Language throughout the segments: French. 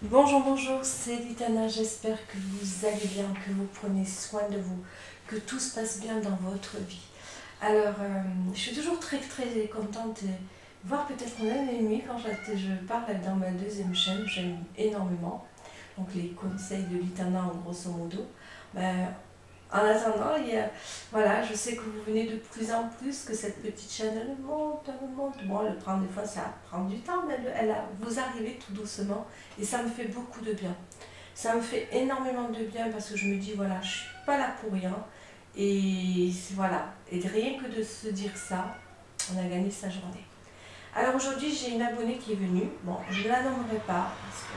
Bonjour, bonjour, c'est Litana, j'espère que vous allez bien, que vous prenez soin de vous, que tout se passe bien dans votre vie. Alors, je suis toujours très très contente de voir peut-être mon ennemi quand je parle dans ma deuxième chaîne, j'aime énormément. Donc les conseils de Litana en grosso modo. Ben, en attendant, voilà, je sais que vous venez de plus en plus, que cette petite chaîne elle monte, elle monte. Bon, elle prend des fois, ça prend du temps, mais vous arrivez tout doucement et ça me fait beaucoup de bien. Ça me fait énormément de bien parce que je me dis, voilà, je suis pas là pour rien. Et voilà, et rien que de se dire ça, on a gagné sa journée. Alors aujourd'hui, j'ai une abonnée qui est venue. Bon, je ne la nommerai pas parce que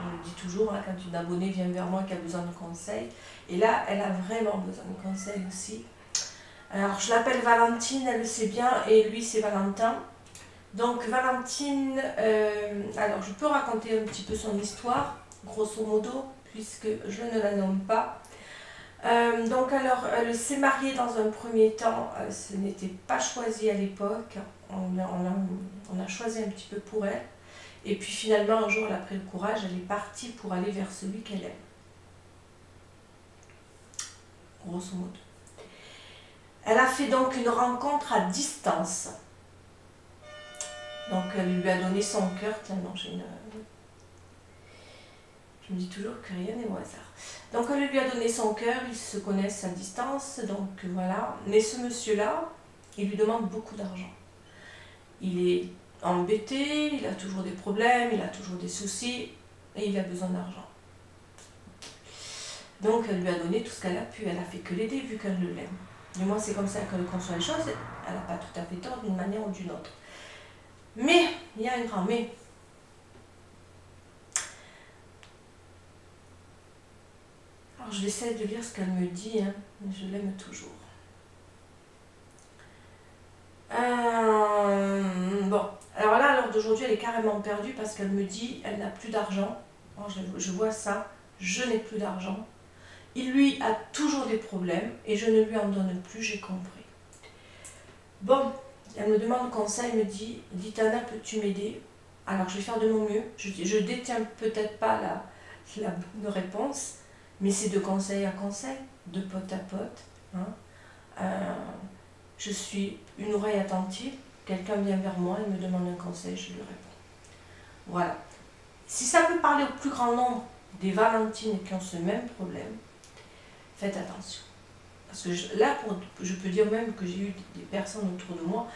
je le dis toujours, hein, quand une abonnée vient vers moi qui a besoin de conseils. Et là, elle a vraiment besoin de conseils aussi. Alors, je l'appelle Valentine, elle le sait bien, et lui, c'est Valentin. Donc, Valentine, alors je peux raconter un petit peu son histoire, grosso modo, puisque je ne la nomme pas. Donc, alors, elle s'est mariée dans un premier temps, ce n'était pas choisi à l'époque, on a choisi un petit peu pour elle. Et puis finalement, un jour, elle a pris le courage, elle est partie pour aller vers celui qu'elle aime. Grosso modo. Elle a fait donc une rencontre à distance. Donc elle lui a donné son cœur. Tiens, non, je me dis toujours que rien n'est au hasard. Donc elle lui a donné son cœur, ils se connaissent à distance, donc voilà. Mais ce monsieur-là, il lui demande beaucoup d'argent. Il est embêté, il a toujours des problèmes, il a toujours des soucis, et il a besoin d'argent. Donc elle lui a donné tout ce qu'elle a pu, elle a fait que l'aider vu qu'elle l'aime. Du moins c'est comme ça qu'elle conçoit les choses, elle n'a pas tout à fait tort d'une manière ou d'une autre. Mais, il y a un grand mais. Alors je vais essayer de lire ce qu'elle me dit, hein, mais je l'aime toujours. Bon, alors là, à l'heure d'aujourd'hui, elle est carrément perdue parce qu'elle me dit elle n'a plus d'argent. Je vois ça, je n'ai plus d'argent. Il lui a toujours des problèmes et je ne lui en donne plus, j'ai compris. Bon, elle me demande conseil, elle me dit Litana, peux-tu m'aider? Alors je vais faire de mon mieux. Je détiens peut-être pas la bonne réponse, mais c'est de conseil à conseil, de pote à pote. Hein. Je suis une oreille attentive, quelqu'un vient vers moi, il me demande un conseil, je lui réponds. Voilà. Si ça peut parler au plus grand nombre des Valentines qui ont ce même problème, faites attention. Parce que là, je peux dire même que j'ai eu des personnes autour de moi,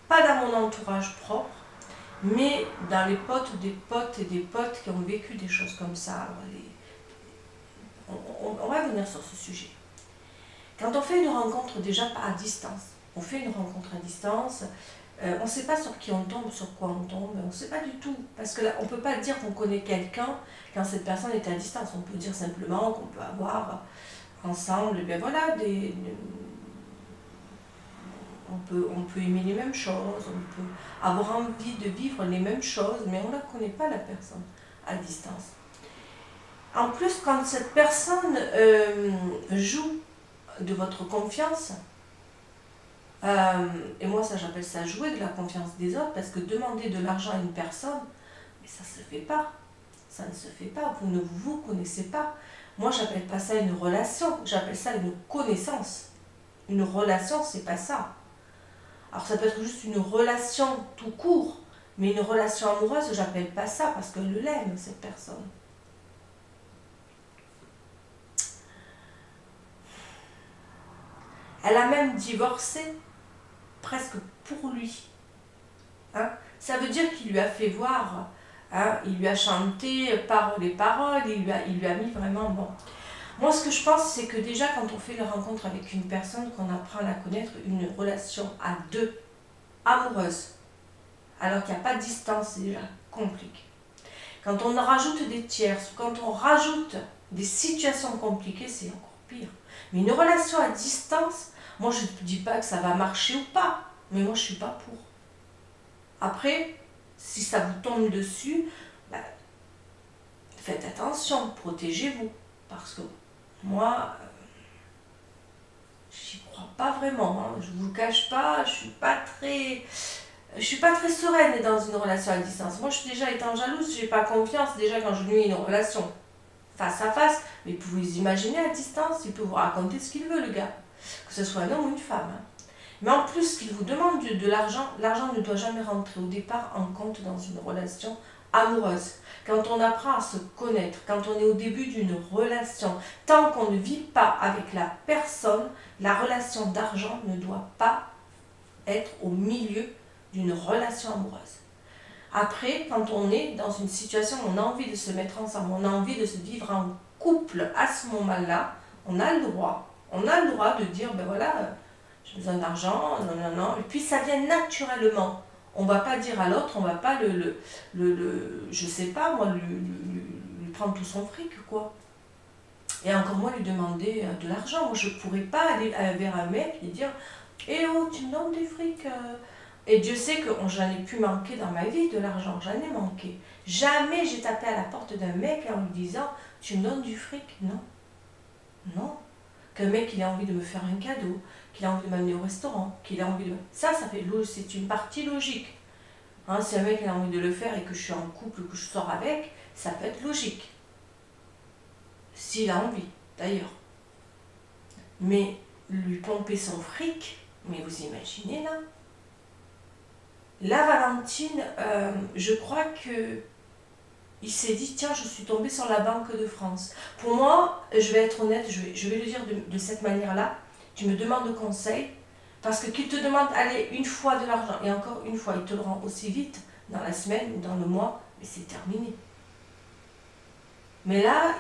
pas dans mon entourage propre, mais dans les potes des potes et des potes qui ont vécu des choses comme ça. On va venir sur ce sujet. Quand on fait une rencontre, déjà pas à distance, on fait une rencontre à distance, on ne sait pas sur qui on tombe, sur quoi on tombe, on ne sait pas du tout. Parce que là, on ne peut pas dire qu'on connaît quelqu'un quand cette personne est à distance. On peut dire simplement qu'on peut avoir ensemble, ben voilà, on peut aimer les mêmes choses, on peut avoir envie de vivre les mêmes choses, mais on ne la connaît pas la personne à distance. En plus, quand cette personne joue de votre confiance, et moi ça j'appelle ça jouer de la confiance des autres, parce que demander de l'argent à une personne, mais ça ne se fait pas. Ça ne se fait pas, vous ne vous connaissez pas. Moi j'appelle pas ça une relation, j'appelle ça une connaissance. Une relation, c'est pas ça. Alors ça peut être juste une relation tout court, mais une relation amoureuse, j'appelle pas ça parce qu'elle l'aime, cette personne. Elle a même divorcé presque pour lui. Hein? Ça veut dire qu'il lui a fait voir, hein? Il lui a chanté par les paroles, il lui a mis vraiment bon. Moi, ce que je pense, c'est que déjà, quand on fait une rencontre avec une personne, qu'on apprend à la connaître, une relation à deux, amoureuse, alors qu'il n'y a pas de distance, c'est déjà compliqué. Quand on rajoute des tierces, quand on rajoute des situations compliquées, c'est encore pire. Mais une relation à distance, moi, je ne dis pas que ça va marcher ou pas, mais moi, je ne suis pas pour. Après, si ça vous tombe dessus, bah, faites attention, protégez-vous. Parce que moi, j'y crois pas vraiment. Hein. Je ne vous le cache pas, je suis pas très... je suis pas très sereine dans une relation à distance. Moi, je suis déjà étant jalouse, j'ai pas confiance déjà quand je lui ai une relation face à face. Mais vous pouvez vous imaginer à distance, il peut vous raconter ce qu'il veut, le gars. Que ce soit un homme ou une femme. Hein. Mais en plus, qu'il vous demande de l'argent, l'argent ne doit jamais rentrer au départ en compte dans une relation amoureuse. Quand on apprend à se connaître, quand on est au début d'une relation, tant qu'on ne vit pas avec la personne, la relation d'argent ne doit pas être au milieu d'une relation amoureuse. Après, quand on est dans une situation où on a envie de se mettre ensemble, on a envie de se vivre en couple, à ce moment-là, on a le droit de dire, ben voilà, j'ai besoin d'argent, non, non, non, et puis ça vient naturellement. On va pas dire à l'autre, on va pas je sais pas moi, lui prendre tout son fric, quoi. Et encore moins lui demander de l'argent. Moi, je pourrais pas aller vers un mec et dire, eh oh, tu me donnes des frics Et Dieu sait que j'en ai pu manquer dans ma vie de l'argent, j'en ai manqué. Jamais j'ai tapé à la porte d'un mec en lui disant, tu me donnes du fric. Non, non. Qu'un mec, il a envie de me faire un cadeau, qu'il a envie de m'amener au restaurant, qu'il a envie de... Ça fait c'est une partie logique. Hein, si un mec il a envie de le faire et que je suis en couple, que je sors avec, ça peut être logique. S'il a envie, d'ailleurs. Mais lui pomper son fric, mais vous imaginez là? La Valentine, je crois que il s'est dit, tiens, je suis tombée sur la Banque de France. Pour moi, je vais être honnête, je vais le dire de cette manière-là, tu me demandes conseil, parce que qu'il te demande, allez, une fois de l'argent, et encore une fois, il te le rend aussi vite, dans la semaine ou dans le mois, mais c'est terminé. Mais là,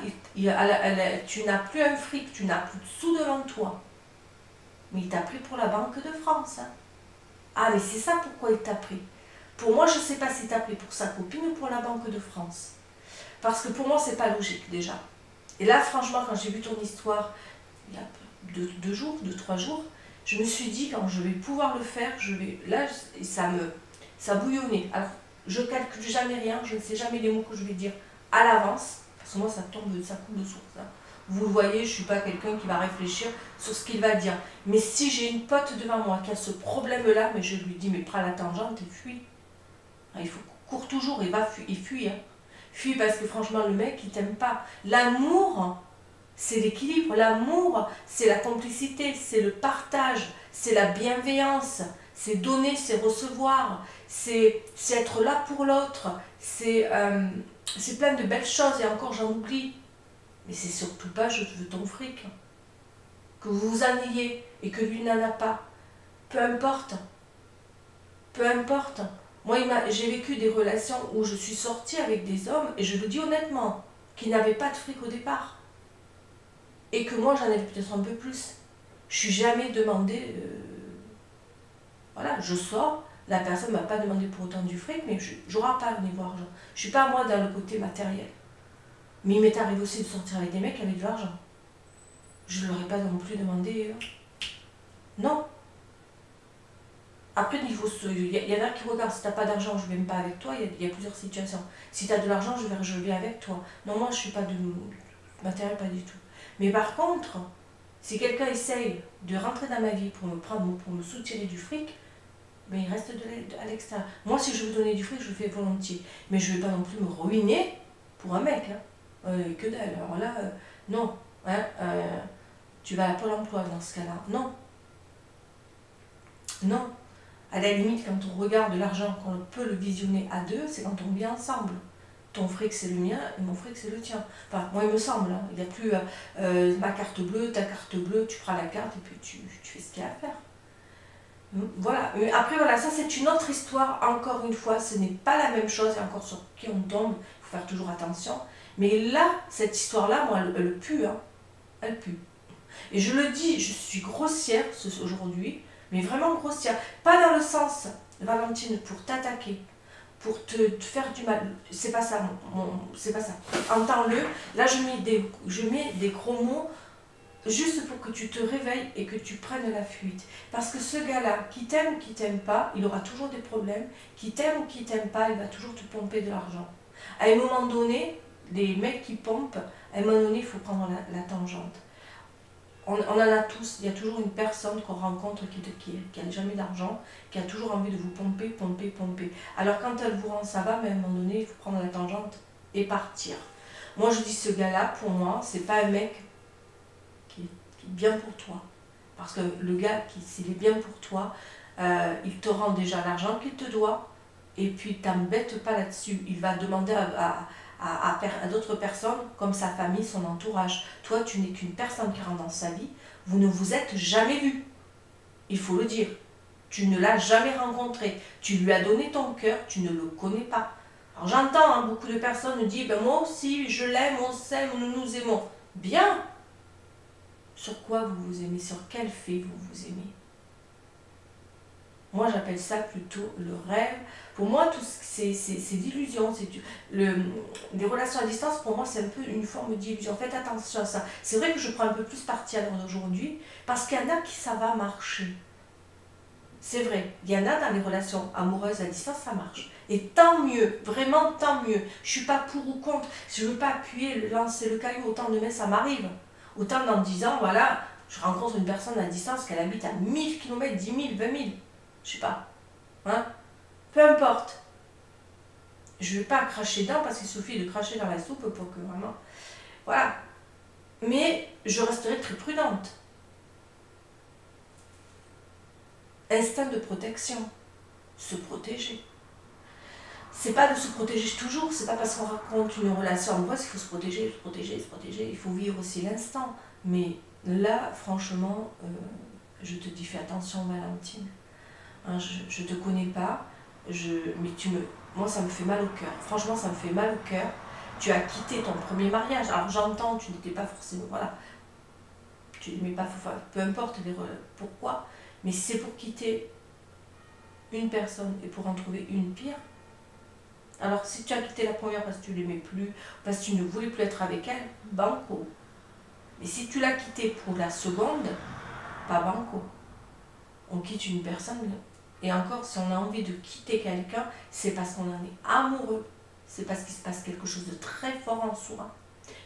tu n'as plus un fric, tu n'as plus de sous devant toi. Mais il t'a pris pour la Banque de France. Hein. Ah, mais c'est ça pourquoi il t'a pris. Pour moi, je ne sais pas s'il t'a pris pour sa copine ou pour la Banque de France. Parce que pour moi, c'est pas logique déjà. Et là, franchement, quand j'ai vu ton histoire, il y a 2 jours, 3 jours, je me suis dit, quand je vais pouvoir le faire, là, ça bouillonnait. Alors, je calcule jamais rien, je ne sais jamais les mots que je vais dire à l'avance, parce que moi, ça coule de source. Hein. Vous le voyez, je ne suis pas quelqu'un qui va réfléchir sur ce qu'il va dire. Mais si j'ai une pote devant moi qui a ce problème-là, mais je lui dis, mais prends la tangente et fuis. Il faut court toujours et fuis. Hein. Fuis parce que franchement, le mec, il t'aime pas. L'amour, c'est l'équilibre. L'amour, c'est la complicité, c'est le partage, c'est la bienveillance, c'est donner, c'est recevoir, c'est être là pour l'autre, c'est plein de belles choses et encore j'en oublie. Mais c'est surtout pas je veux ton fric. Que vous vous en ayez et que lui n'en a pas. Peu importe. Peu importe. Moi, j'ai vécu des relations où je suis sortie avec des hommes, et je le dis honnêtement, qui n'avaient pas de fric au départ. Et que moi, j'en avais peut-être un peu plus. Je suis jamais demandé... voilà, je sors, la personne ne m'a pas demandé pour autant du fric, mais je n'aurai pas niveau argent. Je ne suis pas moi dans le côté matériel. Mais il m'est arrivé aussi de sortir avec des mecs qui avaient de l'argent. Je ne leur ai pas non plus demandé... Non. Après, il y en a qui regardent, si tu n'as pas d'argent, je ne viens pas avec toi, il y a plusieurs situations. Si tu as de l'argent, je viens avec toi. Non, moi, je ne suis pas de matériel, pas du tout. Mais par contre, si quelqu'un essaye de rentrer dans ma vie pour me soutirer du fric, ben, il reste à l'extérieur. Moi, si je veux donner du fric, je le fais volontiers. Mais je ne vais pas non plus me ruiner pour un mec. Hein. Que dalle. Alors là, non. Hein, tu vas à Pôle emploi dans ce cas-là. Non. Non. À la limite, quand on regarde l'argent, qu'on peut le visionner à deux, c'est quand on vit ensemble. Ton fric, c'est le mien et mon fric, c'est le tien. Enfin, moi, il me semble. Hein, il n'y a plus ma carte bleue, ta carte bleue, tu prends la carte et puis tu fais ce qu'il y a à faire. Voilà. Mais après, voilà, ça, c'est une autre histoire. Encore une fois, ce n'est pas la même chose et encore sur qui on tombe. Il faut faire toujours attention. Mais là, cette histoire-là, moi, elle pue. Hein. Elle pue. Et je le dis, je suis grossière aujourd'hui. Mais vraiment grossière. Pas dans le sens, Valentine, pour t'attaquer, pour te faire du mal. C'est pas ça, c'est pas ça. Entends-le. Là, je mets des gros mots juste pour que tu te réveilles et que tu prennes la fuite. Parce que ce gars-là, qui t'aime ou qui t'aime pas, il aura toujours des problèmes. Qui t'aime ou qui t'aime pas, il va toujours te pomper de l'argent. À un moment donné, les mecs qui pompent, à un moment donné, il faut prendre la tangente. on en a tous, il y a toujours une personne qu'on rencontre qui n'a jamais d'argent, qui a toujours envie de vous pomper, pomper, pomper. Alors quand elle vous rend ça va, mais à un moment donné, il faut prendre la tangente et partir. Moi je dis ce gars-là, pour moi, c'est pas un mec qui est bien pour toi. Parce que le gars, s'il est bien pour toi, il te rend déjà l'argent qu'il te doit, et puis t'embête pas là-dessus. Il va demander à d'autres personnes, comme sa famille, son entourage. Toi, tu n'es qu'une personne qui rentre dans sa vie, vous ne vous êtes jamais vu. Il faut le dire. Tu ne l'as jamais rencontré. Tu lui as donné ton cœur, tu ne le connais pas. Alors j'entends, hein, beaucoup de personnes disent, ben moi aussi, je l'aime, on s'aime, nous nous aimons. Bien. Sur quoi vous vous aimez? Sur quel fait vous vous aimez? Moi, j'appelle ça plutôt le rêve. Pour moi, tout c'est d'illusion. Les relations à distance, pour moi, c'est un peu une forme d'illusion. Faites attention à ça. C'est vrai que je prends un peu plus parti à l'heure d'aujourd'hui, parce qu'il y en a qui ça va marcher. C'est vrai, il y en a dans les relations amoureuses à distance, ça marche. Et tant mieux, vraiment tant mieux. Je ne suis pas pour ou contre. Si je ne veux pas appuyer, lancer le caillou, autant demain ça m'arrive. Autant dans 10 ans, voilà, je rencontre une personne à distance qu'elle habite à 1000 km, 10 000, 20 000. Je sais pas. Hein? Peu importe. Je ne vais pas cracher dedans parce qu'il suffit de cracher dans la soupe pour que vraiment... Voilà. Mais je resterai très prudente. Instinct de protection. Se protéger. C'est pas de se protéger toujours, c'est pas parce qu'on raconte une relation amoureuse qu'il faut se protéger, se protéger, se protéger. Il faut vivre aussi l'instant. Mais là, franchement, je te dis, fais attention, Valentine. Hein, je te connais pas, mais moi ça me fait mal au cœur. Franchement, ça me fait mal au cœur. Tu as quitté ton premier mariage. Alors j'entends, tu n'étais pas forcément, voilà, tu n'aimais pas, peu importe pourquoi, mais si c'est pour quitter une personne et pour en trouver une pire, alors si tu as quitté la première parce que tu l'aimais plus, parce que tu ne voulais plus être avec elle, banco. Mais si tu l'as quittée pour la seconde, pas banco. On quitte une personne, et encore, si on a envie de quitter quelqu'un, c'est parce qu'on en est amoureux. C'est parce qu'il se passe quelque chose de très fort en soi.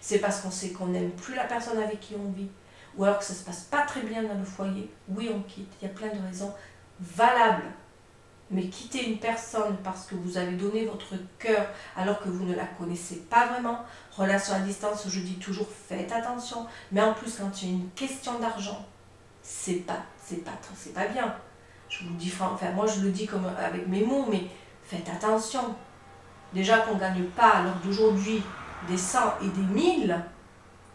C'est parce qu'on sait qu'on n'aime plus la personne avec qui on vit. Ou alors que ça ne se passe pas très bien dans le foyer. Oui, on quitte. Il y a plein de raisons valables. Mais quitter une personne parce que vous avez donné votre cœur alors que vous ne la connaissez pas vraiment, relation à distance, je dis toujours faites attention. Mais en plus, quand il y a une question d'argent, c'est pas bien. Je vous dis, enfin moi je le dis comme avec mes mots, mais faites attention. Déjà qu'on ne gagne pas à l'heure d'aujourd'hui des 100 et des 1000,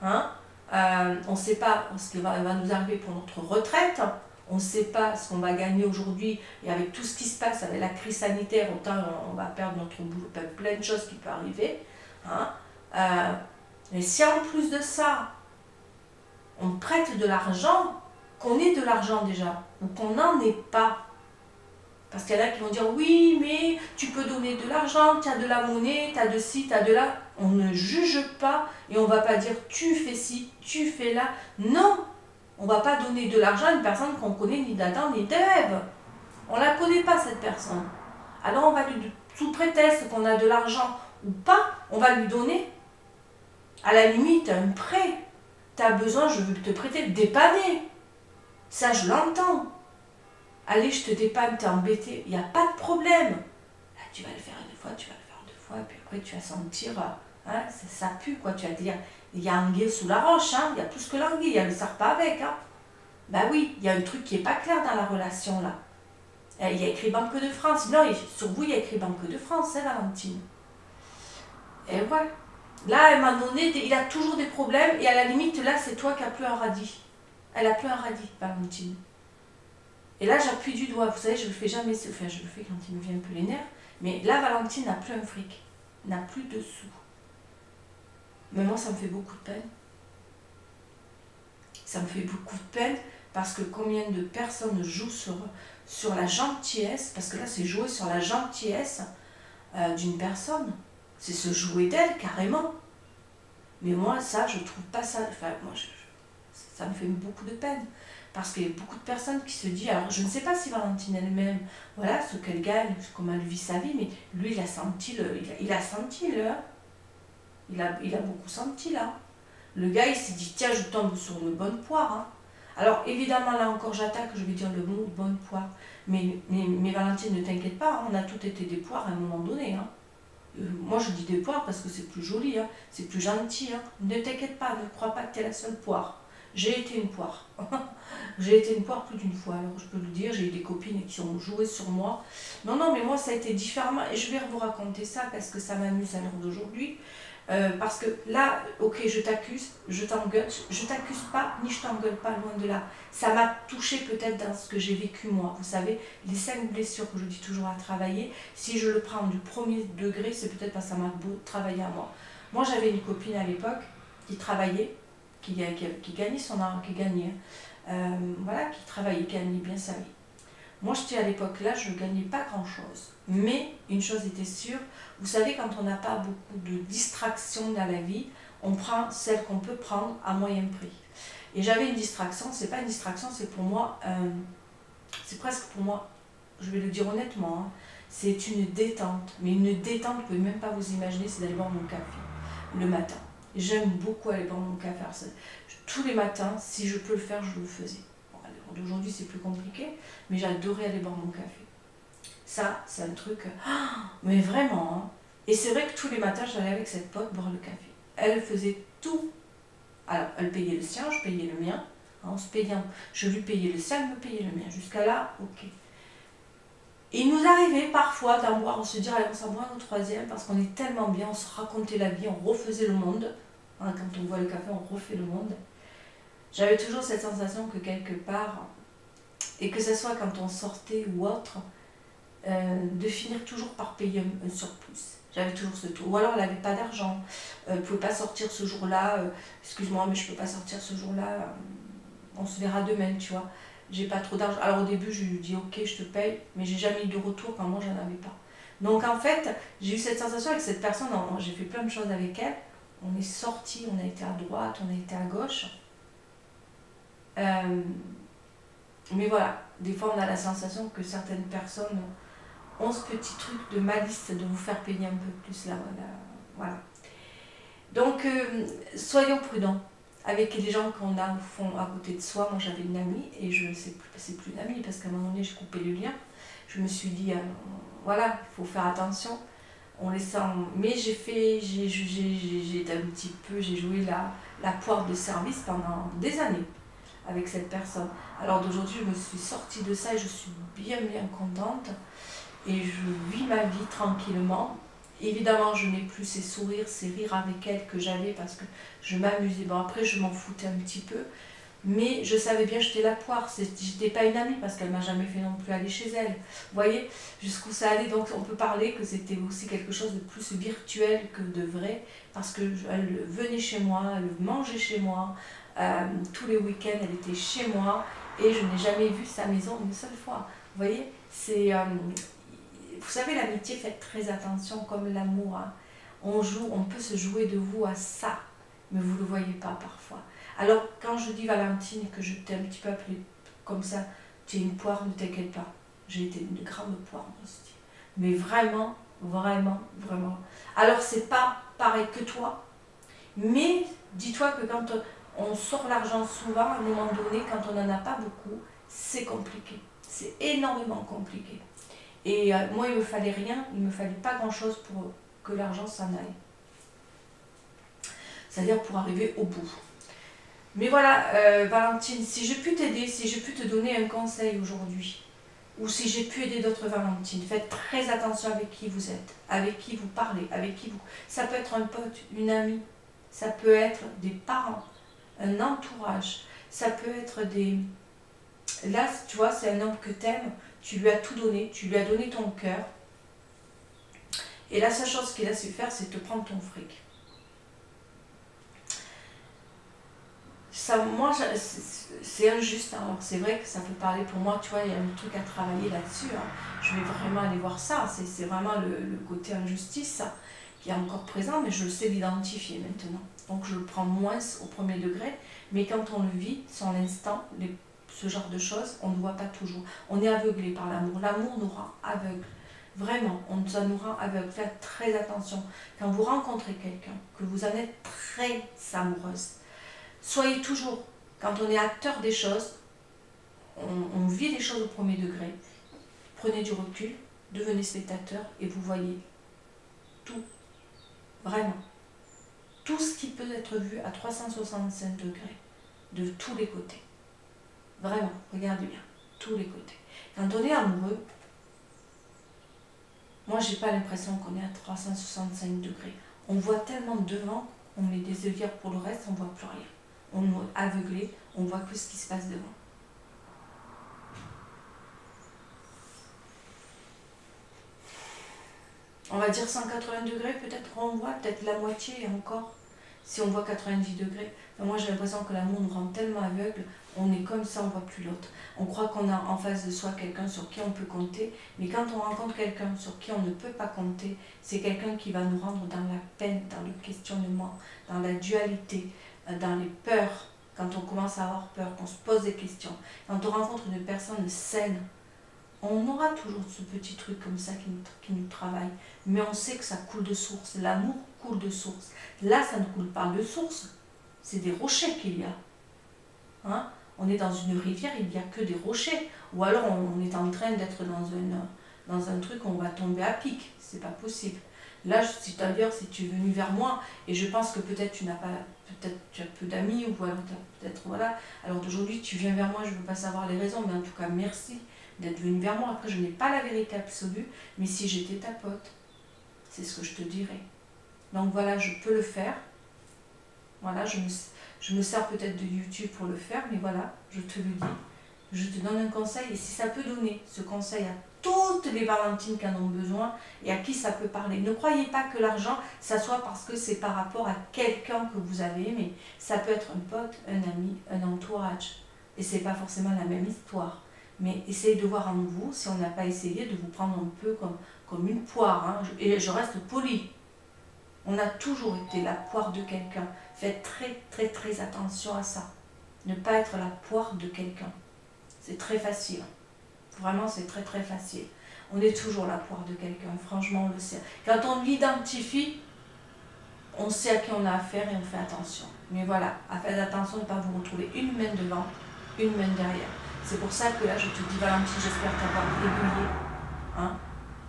hein, on ne sait pas ce qui va nous arriver pour notre retraite, on ne sait pas ce qu'on va gagner aujourd'hui, et avec tout ce qui se passe, avec la crise sanitaire, autant on va perdre notre boulot, plein de choses qui peuvent arriver. Hein, mais si en plus de ça, on prête de l'argent, qu'on ait de l'argent déjà, ou qu'on n'en ait pas. Parce qu'il y en a qui vont dire, oui, mais tu peux donner de l'argent, tu as de la monnaie, tu as de ci, tu as de là. On ne juge pas et on ne va pas dire, tu fais ci, tu fais là. Non, on ne va pas donner de l'argent à une personne qu'on connaît ni d'Adam ni d'Ève. On ne la connaît pas, cette personne. Alors on va lui, sous prétexte qu'on a de l'argent ou pas, on va lui donner, à la limite, un prêt. Tu as besoin, je veux te prêter, dépanner. Ça, je l'entends. Allez, je te dépanne, t'es embêté, il n'y a pas de problème. Là, tu vas le faire une fois, tu vas le faire deux fois, et puis après, tu vas sentir, hein, ça pue, quoi. Tu vas te dire, il y a anguille sous la roche, hein, il y a plus que l'anguille, il y a le serpent avec. Hein. Ben oui, il y a un truc qui n'est pas clair dans la relation, là. Il y a écrit Banque de France. Non, sur vous, il y a écrit Banque de France, hein, Valentine. Et ouais. Là, à un moment donné, il a toujours des problèmes, et à la limite, là, c'est toi qui n'as plus un radis. Elle n'a plus un radis, Valentine. Et là, j'appuie du doigt. Vous savez, je le fais jamais. Enfin, je le fais quand il me vient un peu les nerfs. Mais là, Valentine n'a plus un fric. N'a plus de sous. Mais moi, ça me fait beaucoup de peine. Ça me fait beaucoup de peine parce que combien de personnes jouent sur la gentillesse, parce que là, c'est jouer sur la gentillesse d'une personne. C'est se jouer d'elle, carrément. Mais moi, ça, je trouve pas ça... Enfin, moi, ça me fait beaucoup de peine. Parce qu'il y a beaucoup de personnes qui se disent... Alors, je ne sais pas si Valentine elle-même, voilà, ce qu'elle gagne, comment elle vit sa vie, mais lui, il a senti il a senti, là. Il a beaucoup senti, là. Le gars, il s'est dit, tiens, je tombe sur une bonne poire. Hein. Alors évidemment, là encore, j'attaque, je vais dire le mot bonne poire. Mais Valentine, ne t'inquiète pas, hein, on a tout été des poires à un moment donné. Hein. Moi, je dis des poires parce que c'est plus joli, hein, c'est plus gentil. Hein. Ne t'inquiète pas, ne crois pas que tu es la seule poire. J'ai été une poire. J'ai été une poire plus d'une fois, alors je peux le dire. J'ai eu des copines qui ont joué sur moi. Non, non, mais moi, ça a été différemment. Et je vais vous raconter ça parce que ça m'amuse à l'heure d'aujourd'hui. Parce que là, ok, je t'accuse, je t'engueule, je t'accuse pas, ni je t'engueule pas, loin de là. Ça m'a touché peut-être dans ce que j'ai vécu moi. Vous savez, les 5 blessures que je dis toujours à travailler, si je le prends du premier degré, c'est peut-être parce que ça m'a travaillé à moi. Moi, j'avais une copine à l'époque qui travaillait, qui gagnait son argent, qui gagnait, voilà, qui travaillait, qui gagnait bien sa vie. Moi, j'étais à l'époque là, je ne gagnais pas grand-chose. Mais une chose était sûre, vous savez, quand on n'a pas beaucoup de distractions dans la vie, on prend celle qu'on peut prendre à moyen prix. Et j'avais une distraction, c'est pas une distraction, c'est pour moi, c'est presque pour moi, je vais le dire honnêtement, hein, c'est une détente. Mais une détente, vous ne pouvez même pas vous imaginer, c'est d'aller boire mon café le matin. J'aime beaucoup aller boire mon café. Tous les matins, si je peux le faire, je le faisais. D'aujourd'hui c'est plus compliqué, mais j'adorais aller boire mon café. Ça, c'est un truc, mais vraiment. Hein. Et c'est vrai que tous les matins, j'allais avec cette pote boire le café. Elle faisait tout. Alors, elle payait le sien, je payais le mien. Hein, on se payait, je lui payais le sien, elle me payait le mien. Jusqu'à là, ok. Et il nous arrivait parfois d'en boire, on se dit, allez, on s'en boit un troisième, parce qu'on est tellement bien, on se racontait la vie, on refaisait le monde. Hein, quand on boit le café, on refait le monde. J'avais toujours cette sensation que quelque part, et que ce soit quand on sortait ou autre, de finir toujours par payer un surplus. J'avais toujours ce tour. Ou alors elle n'avait pas d'argent, elle ne pouvait pas sortir ce jour-là, excuse-moi mais je ne peux pas sortir ce jour-là, on se verra demain, tu vois. J'ai pas trop d'argent. Alors au début je lui dis ok je te paye, mais j'ai jamais eu de retour quand moi j'en avais pas. Donc en fait, j'ai eu cette sensation avec cette personne, j'ai fait plein de choses avec elle, on est sortis, on a été à droite, on a été à gauche. Mais voilà, des fois on a la sensation que certaines personnes ont ce petit truc de malice de vous faire payer un peu plus là, voilà. Donc soyons prudents avec les gens qu'on a au fond à côté de soi. Moi j'avais une amie et je sais plus, c'est plus une amie parce qu'à un moment donné j'ai coupé le lien. Je me suis dit voilà, il faut faire attention. On les sent, mais j'ai un petit peu, j'ai joué la poire de service pendant des années avec cette personne. Alors d'aujourd'hui, je me suis sortie de ça et je suis bien contente. Et je vis ma vie tranquillement. Évidemment, je n'ai plus ces sourires, ces rires avec elle que j'avais parce que je m'amusais. Bon, après, je m'en foutais un petit peu. Mais je savais bien jeter la poire. J'étais pas une amie parce qu'elle m'a jamais fait non plus aller chez elle. Vous voyez, jusqu'où ça allait. Donc, on peut parler que c'était aussi quelque chose de plus virtuel que de vrai. Parce qu'elle venait chez moi, elle mangeait chez moi. Tous les week-ends, elle était chez moi et je n'ai jamais vu sa maison une seule fois. Vous voyez, c'est, vous savez, l'amitié, faites très attention comme l'amour. Hein. On peut se jouer de vous à ça, mais vous ne le voyez pas parfois. Alors, quand je dis Valentine, que je t'ai un petit peu appelée comme ça, tu es une poire, ne t'inquiète pas. J'ai été une grande poire, moi aussi. Mais vraiment, vraiment, vraiment. Alors, c'est pas pareil que toi, mais dis-toi que quand on sort l'argent souvent, à un moment donné, quand on n'en a pas beaucoup, c'est compliqué. C'est énormément compliqué. Et moi, il ne me fallait rien, il ne me fallait pas grand-chose pour que l'argent s'en aille. C'est-à-dire pour arriver au bout. Mais voilà, Valentine, si j'ai pu t'aider, si j'ai pu te donner un conseil aujourd'hui, ou si j'ai pu aider d'autres Valentines, faites très attention avec qui vous êtes, avec qui vous parlez, avec qui vous... Ça peut être un pote, une amie, ça peut être des parents, un entourage, ça peut être des... Là, tu vois, c'est un homme que t'aimes, tu lui as tout donné, tu lui as donné ton cœur. Et la seule chose qu'il a su faire, c'est te prendre ton fric. Ça, moi, c'est injuste. Hein. Alors, c'est vrai que ça peut parler pour moi, tu vois, il y a un truc à travailler là-dessus. Hein. Je vais vraiment aller voir ça. C'est vraiment le côté injustice ça, qui est encore présent, mais je le sais l'identifier maintenant. Donc, je le prends moins au premier degré. Mais quand on le vit, sur l'instant, ce genre de choses, on ne voit pas toujours. On est aveuglé par l'amour. L'amour nous rend aveugles. Vraiment, ça nous rend aveugles. Faites très attention. Quand vous rencontrez quelqu'un, que vous en êtes très amoureuse, soyez toujours Quand on est acteur des choses, on vit les choses au premier degré. Prenez du recul, devenez spectateur et vous voyez tout, vraiment. Tout ce qui peut être vu à 365 degrés, de tous les côtés. Vraiment, regardez bien, tous les côtés. Quand on est amoureux, moi j'ai pas l'impression qu'on est à 365 degrés. On voit tellement devant, on met des œillères pour le reste, on voit plus rien. On est aveuglé, on voit que ce qui se passe devant. On va dire 180 degrés, peut-être on voit peut-être la moitié et encore. Si on voit 90 degrés, moi j'ai l'impression que l'amour nous rend tellement aveugles, on est comme ça, on ne voit plus l'autre. On croit qu'on a en face de soi quelqu'un sur qui on peut compter, mais quand on rencontre quelqu'un sur qui on ne peut pas compter, c'est quelqu'un qui va nous rendre dans la peine, dans le questionnement, dans la dualité, dans les peurs, quand on commence à avoir peur, qu'on se pose des questions. Quand on rencontre une personne saine, on aura toujours ce petit truc comme ça qui nous travaille, mais on sait que ça coule de source, l'amour coule de source. Là, ça ne coule pas de source, c'est des rochers qu'il y a. Hein? On est dans une rivière, il n'y a que des rochers. Ou alors on est en train d'être dans un truc où on va tomber à pic, c'est pas possible. Là, d'ailleurs, si tu es venu vers moi, et je pense que peut-être tu n'as pas, peut-être tu as peu d'amis, ou alors peut-être, voilà. Alors d'aujourd'hui, tu viens vers moi, je ne veux pas savoir les raisons, mais en tout cas, merci d'être venu vers moi. Après, je n'ai pas la vérité absolue, mais si j'étais ta pote, c'est ce que je te dirais. Donc voilà, je peux le faire. Voilà, je me sers peut-être de YouTube pour le faire, mais voilà, je te le dis. Je te donne un conseil, et si ça peut donner ce conseil à toutes les Valentines qui en ont besoin et à qui ça peut parler. Ne croyez pas que l'argent, ça soit parce que c'est par rapport à quelqu'un que vous avez aimé. Ça peut être un pote, un ami, un entourage. Et c'est pas forcément la même histoire. Mais essayez de voir en vous, si on n'a pas essayé, de vous prendre un peu comme une poire. Hein. Et je reste polie. On a toujours été la poire de quelqu'un. Faites très très très attention à ça. Ne pas être la poire de quelqu'un. C'est très facile. Vraiment, c'est très très facile. On est toujours la poire de quelqu'un. Franchement, on le sait. Quand on l'identifie, on sait à qui on a affaire et on fait attention. Mais voilà, faites attention de ne pas vous retrouver une main devant, une main derrière. C'est pour ça que là, je te dis, Valentine, j'espère t'avoir aiguillé, hein,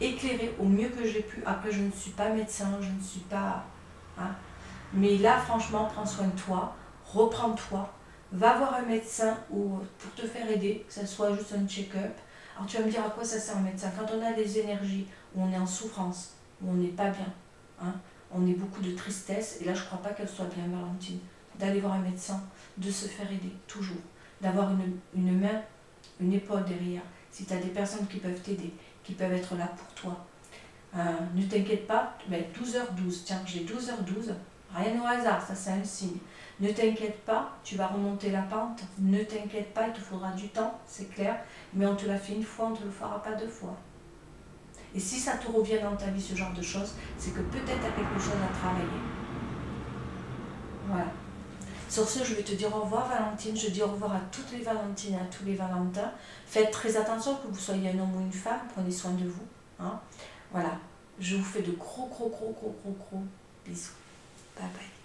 éclairé au mieux que j'ai pu. Après, je ne suis pas médecin, je ne suis pas... Hein, mais là, franchement, prends soin de toi, reprends-toi, va voir un médecin ou pour te faire aider, que ce soit juste un check-up. Alors tu vas me dire à quoi ça sert un médecin? Quand on a des énergies, où on est en souffrance, où on n'est pas bien, hein, on est beaucoup de tristesse, et là je ne crois pas qu'elle soit bien, Valentine, d'aller voir un médecin, de se faire aider, toujours, d'avoir une main, une épaule derrière, si tu as des personnes qui peuvent t'aider, qui peuvent être là pour toi. Ne t'inquiète pas, 12h12, tiens, j'ai 12h12, rien au hasard, ça c'est un signe. Ne t'inquiète pas, tu vas remonter la pente, ne t'inquiète pas, il te faudra du temps, c'est clair, mais on te l'a fait une fois, on ne te le fera pas deux fois. Et si ça te revient dans ta vie, ce genre de choses, c'est que peut-être tu as quelque chose à travailler. Voilà. Sur ce, je vais te dire au revoir, Valentine. Je dis au revoir à toutes les Valentines et à tous les Valentins. Faites très attention, que vous soyez un homme ou une femme, prenez soin de vous. Hein. Voilà. Je vous fais de gros bisous. Bye bye.